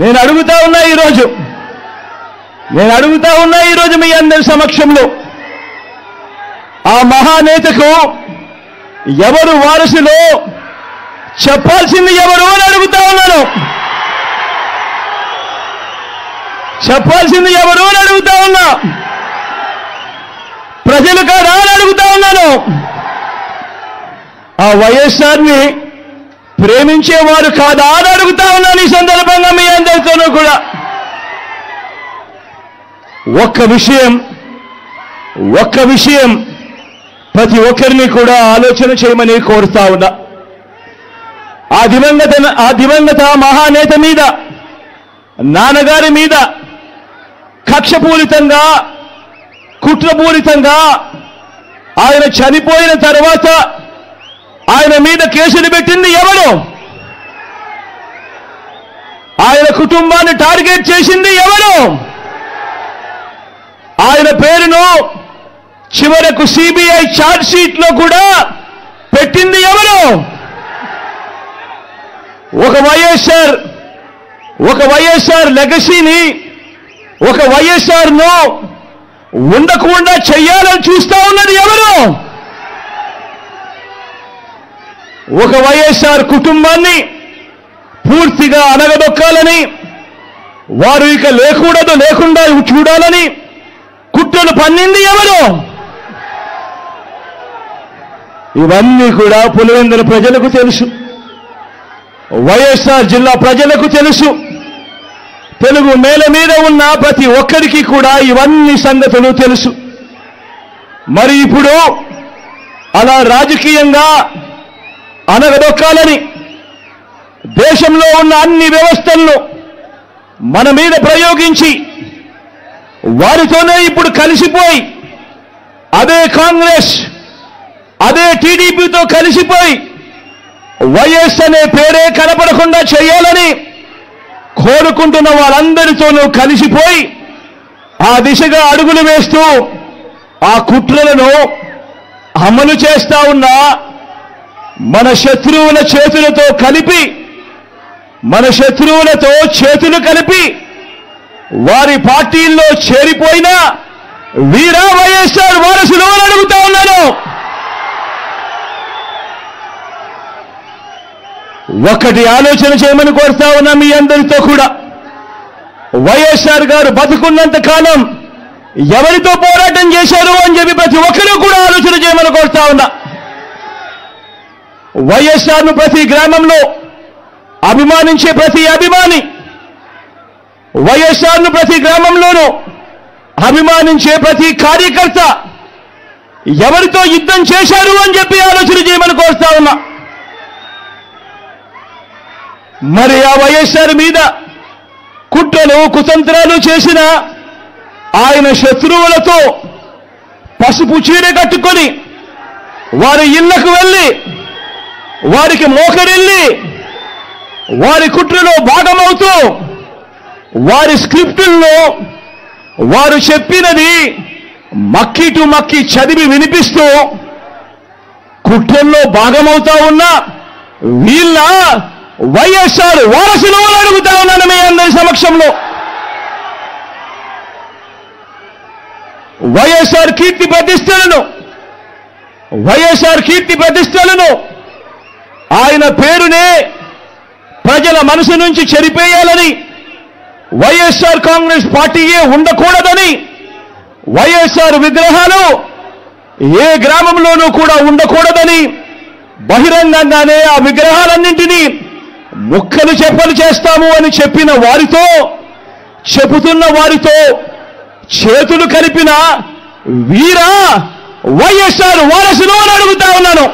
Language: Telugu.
నేను అడుగుతా ఉన్నా ఈరోజు మీ అందరి సమక్షంలో ఆ మహానేతకు ఎవరు వారసులో చెప్పాల్సింది ఎవరు అని అడుగుతా ఉన్నాను. చెప్పాల్సింది ఎవరు అని అడుగుతా ఉన్నా. ప్రజలు కాదా అని అడుగుతా ఉన్నాను. ఆ వైఎస్ఆర్ని ప్రేమించేవారు కాదా అని అడుగుతా ఉన్నాను. ఈ సందర్భంగా మీ అందరితోనూ కూడా ఒక్క విషయం ప్రతి ఒక్కరిని కూడా ఆలోచన చేయమని కోరుతా ఉన్నా. ఆ దివంగత మహానేత మీద, నాన్నగారి మీద కక్షపూరితంగా, కుట్రపూరితంగా ఆయన చనిపోయిన తర్వాత ఆయన మీద కేసులు పెట్టింది ఎవరు? ఆయన కుటుంబాన్ని టార్గెట్ చేసింది ఎవరు? ఆయన పేరును చివరకు సిబిఐ ఛార్జ్ షీట్ లో కూడా పెట్టింది ఎవరు? ఒక వైఎస్ఆర్ లెగసీని, ఒక వైఎస్ఆర్ ను ఉండకుండా చెయ్యాలని చూస్తా ఉన్నది ఎవరు? ఒక వైఎస్ఆర్ కుటుంబాన్ని పూర్తిగా అణగదొక్కాలని, వారు ఇక లేకుండా చూడాలని కుట్రలు పన్నింది ఎవరు? ఇవన్నీ కూడా పులివెందుల ప్రజలకు తెలుసు, వైఎస్ఆర్ జిల్లా ప్రజలకు తెలుసు, తెలుగు నేల మీద ఉన్న ప్రతి ఒక్కరికి కూడా ఇవన్నీ సంగతులు తెలుసు. మరి ఇప్పుడు అలా రాజకీయంగా అనగదొక్కాలని దేశంలో ఉన్న అన్ని వ్యవస్థలను మన మీద ప్రయోగించి వారితోనే ఇప్పుడు కలిసిపోయి అదే కాంగ్రెస్, అదే టీడీపీతో కలిసిపోయి వైఎస్ అనే పేరే కనపడకుండా చేయాలని కోరుకుంటున్న వాళ్ళందరితోనూ కలిసిపోయి ఆ దిశగా అడుగులు వేస్తూ ఆ కుట్రలను అమలు చేస్తా ఉన్న మన శత్రువుల చేతులతో చేతులు కలిపి వారి పార్టీల్లో చేరిపోయిన వీరా వైఎస్ఆర్ వారసులు అని అడుగుతా ఉన్నాను. ఒకటి ఆలోచన చేయమని కోరుతా ఉన్నా మీ అందరితో కూడా. వైఎస్ఆర్ గారు బతుకున్నంత కాలం ఎవరితో పోరాటం చేశారు అని చెప్పి ప్రతి ఒక్కరూ కూడా ఆలోచన చేయమని కోరుతా ఉన్నా. వైఎస్ఆర్ను ప్రతి గ్రామంలో అభిమానించే ప్రతి అభిమాని, వైఎస్ఆర్ను ప్రతి గ్రామంలోనూ అభిమానించే ప్రతి కార్యకర్త ఎవరితో యుద్ధం చేశారు అని చెప్పి ఆలోచన చేయమని కోరుతా ఉన్నా. మరి ఆ వైఎస్ఆర్ మీద కుట్రలు కుతంత్రాలు చేసిన ఆయన శత్రువులతో పసుపు చీర కట్టుకొని వారి ఇళ్లకు వెళ్ళి వారికి మోకరిల్లి వారి కుట్రలో భాగమవుతూ వారి స్క్రిప్టుల్లో వారు చెప్పినది మక్కి చదివి వినిపిస్తూ కుట్రల్లో భాగమవుతా ఉన్న వీళ్ళ వైఎస్ఆర్ వారసులు అడుగుతా ఉన్నాను మీ అందరి సమక్షంలో. వైఎస్ఆర్ కీర్తి ప్రతిష్టలను ఆయన పేరునే ప్రజల మనసు నుంచి చెరిపేయాలని, వైఎస్ఆర్ కాంగ్రెస్ పార్టీయే ఉండకూడదని, వైఎస్ఆర్ విగ్రహాలు ఏ గ్రామంలోనూ కూడా ఉండకూడదని బహిరంగంగానే ఆ విగ్రహాలన్నింటినీ ముక్కలు చెప్పలు చేస్తాము అని చెబుతున్న వారితో చేతులు కలిపిన వీరా వైఎస్ఆర్ వారసులు అని అడుగుతా ఉన్నాను.